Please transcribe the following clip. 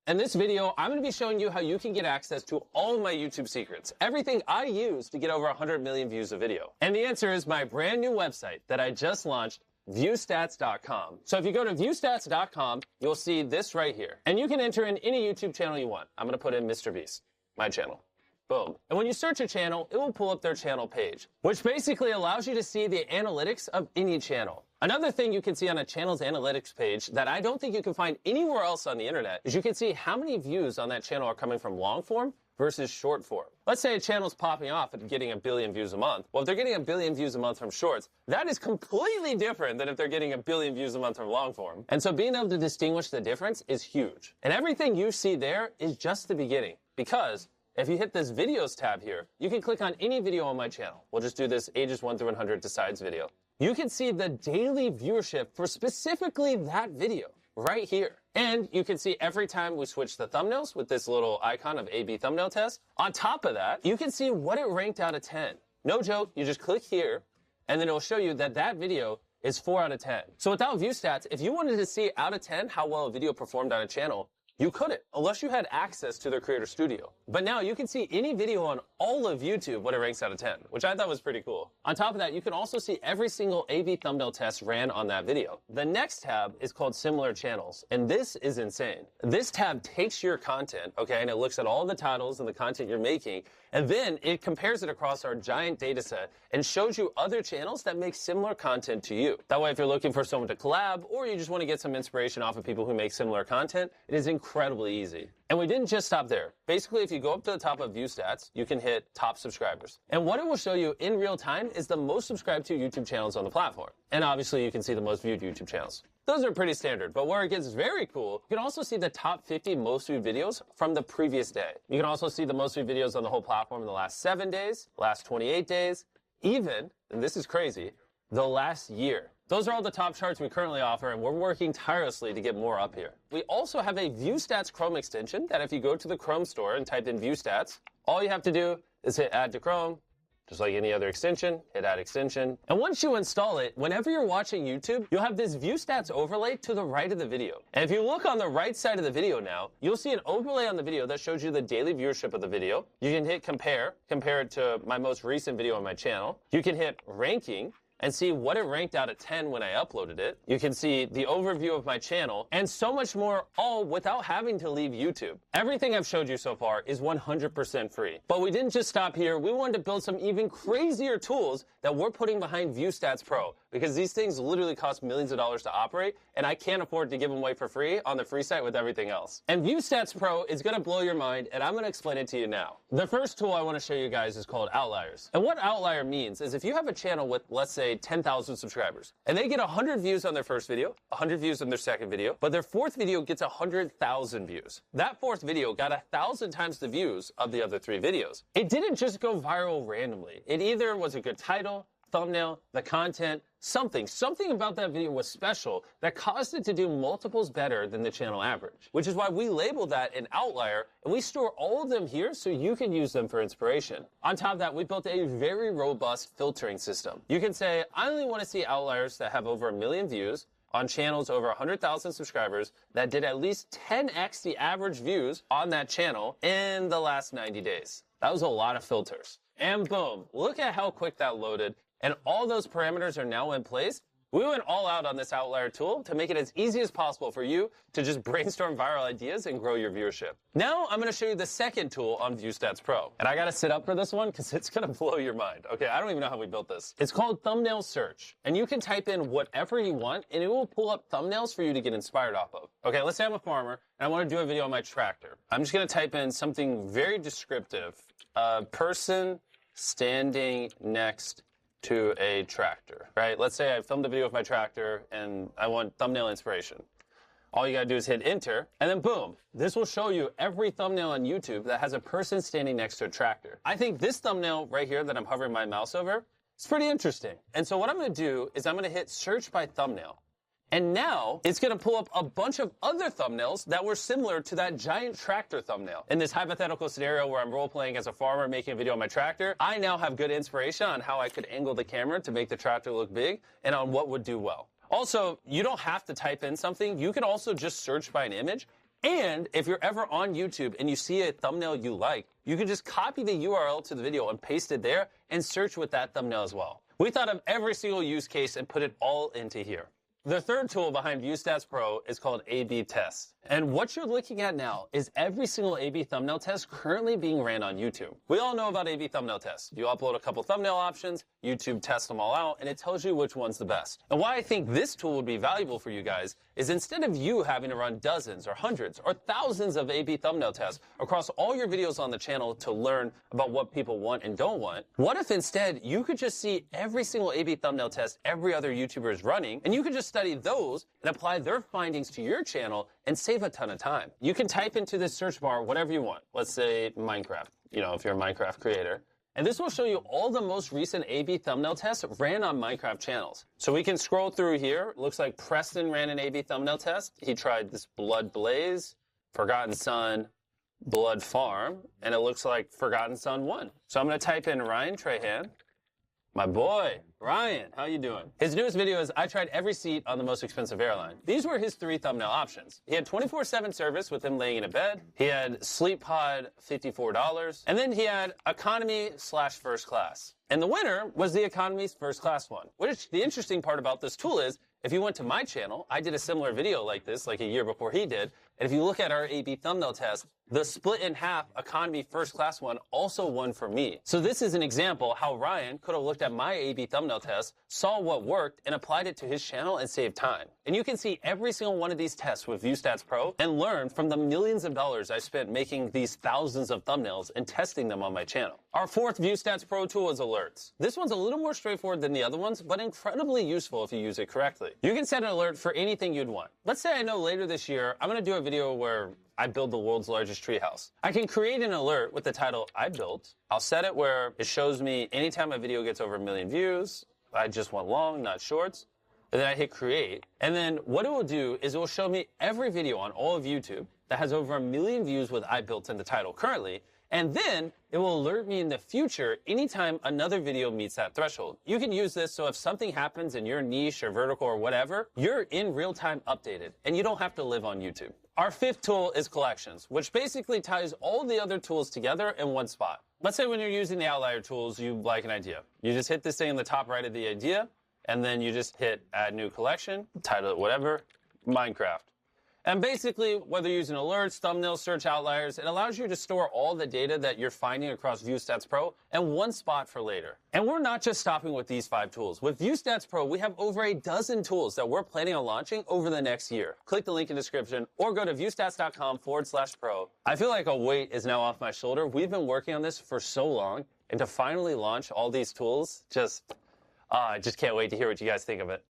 In this video, I'm going to be showing you how you can get access to all of my YouTube secrets, everything I use to get over 100 million views a video. And the answer is my brand new website that I just launched, viewstats.com. So if you go to viewstats.com, you'll see this right here. And you can enter in any YouTube channel you want. I'm going to put in Mr. Beast, my channel. Boom. And when you search a channel, it will pull up their channel page, which basically allows you to see the analytics of any channel. Another thing you can see on a channel's analytics page that I don't think you can find anywhere else on the internet is you can see how many views on that channel are coming from long form versus short form. Let's say a channel's popping off and getting 1 billion views a month. Well, if they're getting 1 billion views a month from shorts, that is completely different than if they're getting 1 billion views a month from long form. And so being able to distinguish the difference is huge. And everything you see there is just the beginning, because if you hit this videos tab here, you can click on any video on my channel. We'll just do this ages 1 through 100 decides video. You can see the daily viewership for specifically that video right here. And you can see every time we switch the thumbnails with this little icon of A/B thumbnail test. On top of that, you can see what it ranked out of 10. No joke, you just click here, and then it'll show you that that video is 4 out of 10. So without view stats, if you wanted to see out of 10 how well a video performed on a channel, you couldn't, unless you had access to their Creator Studio. But now you can see any video on all of YouTube what it ranks out of 10, which I thought was pretty cool. On top of that, you can also see every single A/B thumbnail test ran on that video. The next tab is called Similar Channels, and this is insane. This tab takes your content, okay, and it looks at all the titles and the content you're making, and then it compares it across our giant data set and shows you other channels that make similar content to you. That way, if you're looking for someone to collab, or you just want to get some inspiration off of people who make similar content, it is incredibly easy. And we didn't just stop there. Basically, if you go up to the top of View Stats, you can hit Top Subscribers. And what it will show you in real time is the most subscribed to YouTube channels on the platform. And obviously, you can see the most viewed YouTube channels. Those are pretty standard, but where it gets very cool, you can also see the top 50 most viewed videos from the previous day. You can also see the most viewed videos on the whole platform in the last 7 days, last 28 days, even, and this is crazy, the last year. Those are all the top charts we currently offer, and we're working tirelessly to get more up here. We also have a View Stats Chrome extension that if you go to the Chrome store and type in View Stats, all you have to do is hit Add to Chrome, just like any other extension, hit Add Extension. And once you install it, whenever you're watching YouTube, you'll have this View Stats overlay to the right of the video. And if you look on the right side of the video now, you'll see an overlay on the video that shows you the daily viewership of the video. You can hit compare it to my most recent video on my channel. You can hit ranking and see what it ranked out of 10 when I uploaded it. You can see the overview of my channel and so much more, all without having to leave YouTube. Everything I've showed you so far is 100% free. But we didn't just stop here. We wanted to build some even crazier tools that we're putting behind View Stats Pro, because these things literally cost millions of dollars to operate, and I can't afford to give them away for free on the free site with everything else. And View Stats Pro is gonna blow your mind, and I'm gonna explain it to you now. The first tool I wanna show you guys is called Outliers. And what Outlier means is if you have a channel with, let's say, 10,000 subscribers, and they get 100 views on their first video, 100 views on their second video, but their fourth video gets 100,000 views. That fourth video got 1,000 times the views of the other 3 videos. It didn't just go viral randomly. It either was a good title, thumbnail, the content, something about that video was special that caused it to do multiples better than the channel average, which is why we label that an outlier, and we store all of them here so you can use them for inspiration. On top of that, we built a very robust filtering system. You can say, I only want to see outliers that have over 1 million views on channels over 100,000 subscribers that did at least 10x the average views on that channel in the last 90 days. That was a lot of filters. And boom, look at how quick that loaded. And all those parameters are now in place. We went all out on this outlier tool to make it as easy as possible for you to just brainstorm viral ideas and grow your viewership. Now I'm going to show you the second tool on View Stats Pro. And I got to sit up for this one because it's going to blow your mind. Okay, I don't even know how we built this. It's called Thumbnail Search. And you can type in whatever you want and it will pull up thumbnails for you to get inspired off of. Okay, let's say I'm a farmer and I want to do a video on my tractor. I'm just going to type in something very descriptive. A person standing next to a tractor, right? Let's say I filmed a video of my tractor and I want thumbnail inspiration. All you gotta do is hit enter, and then boom, this will show you every thumbnail on YouTube that has a person standing next to a tractor. I think this thumbnail right here that I'm hovering my mouse over is pretty interesting. And so what I'm gonna do is I'm gonna hit search by thumbnail. And now it's going to pull up a bunch of other thumbnails that were similar to that giant tractor thumbnail. In this hypothetical scenario where I'm role-playing as a farmer making a video on my tractor, I now have good inspiration on how I could angle the camera to make the tractor look big and on what would do well. Also, you don't have to type in something. You can also just search by an image And if you're ever on YouTube and you see a thumbnail you like, you can just copy the URL to the video and paste it there and search with that thumbnail as well. We thought of every single use case and put it all into here. The third tool behind ViewStats Pro is called A/B Test. And what you're looking at now is every single A/B thumbnail test currently being ran on YouTube. We all know about A/B thumbnail tests. You upload a couple thumbnail options, YouTube tests them all out, and it tells you which one's the best. And why I think this tool would be valuable for you guys is instead of you having to run dozens or hundreds or thousands of A/B thumbnail tests across all your videos on the channel to learn about what people want and don't want, what if instead you could just see every single A/B thumbnail test every other YouTuber is running, and you could just study those and apply their findings to your channel and save a ton of time. You can type into this search bar whatever you want. Let's say Minecraft, if you're a Minecraft creator. And this will show you all the most recent A/B thumbnail tests ran on Minecraft channels. So we can scroll through here. Looks like Preston ran an A/B thumbnail test. He tried this Blood Blaze, Forgotten Son, Blood Farm, and it looks like Forgotten Son won. So I'm going to type in Ryan Trahan. My boy, Ryan, how you doing? His newest video is, I tried every seat on the most expensive airline. These were his 3 thumbnail options. He had 24/7 service with him laying in a bed. He had Sleep Pod, $54. And then he had economy/first class. And the winner was the economy's first class one. Which the interesting part about this tool is, if you went to my channel, I did a similar video like this like a year before he did. And if you look at our A/B thumbnail test, the split in half economy first class one also won for me. So this is an example how Ryan could have looked at my A/B thumbnail test, saw what worked, and applied it to his channel and saved time. And you can see every single one of these tests with ViewStats Pro and learn from the millions of dollars I spent making these thousands of thumbnails and testing them on my channel. Our fourth ViewStats Pro tool is alerts. This one's a little more straightforward than the other ones, but incredibly useful if you use it correctly. You can set an alert for anything you'd want. Let's say I know later this year I'm going to do a video where I build the world's largest treehouse. I can create an alert with the title I built. I'll set it where it shows me anytime a video gets over 1 million views. I just want long, not shorts. And then I hit create. And then what it will do is it will show me every video on all of YouTube that has over 1 million views with I built in the title currently. And then it will alert me in the future anytime another video meets that threshold. You can use this so if something happens in your niche or vertical or whatever, you're in real time updated and you don't have to live on YouTube. Our fifth tool is collections, which basically ties all the other tools together in one spot. Let's say when you're using the outlier tools, you like an idea. You just hit this thing in the top right of the idea, and then you just hit add new collection, title it whatever, Minecraft. And basically, whether you're using alerts, thumbnails, search outliers, it allows you to store all the data that you're finding across ViewStats Pro in one spot for later. And we're not just stopping with these 5 tools. With ViewStats Pro, we have over a dozen tools that we're planning on launching over the next year. Click the link in the description or go to viewstats.com/pro. I feel like a weight is now off my shoulder. We've been working on this for so long, and to finally launch all these tools, I just can't wait to hear what you guys think of it.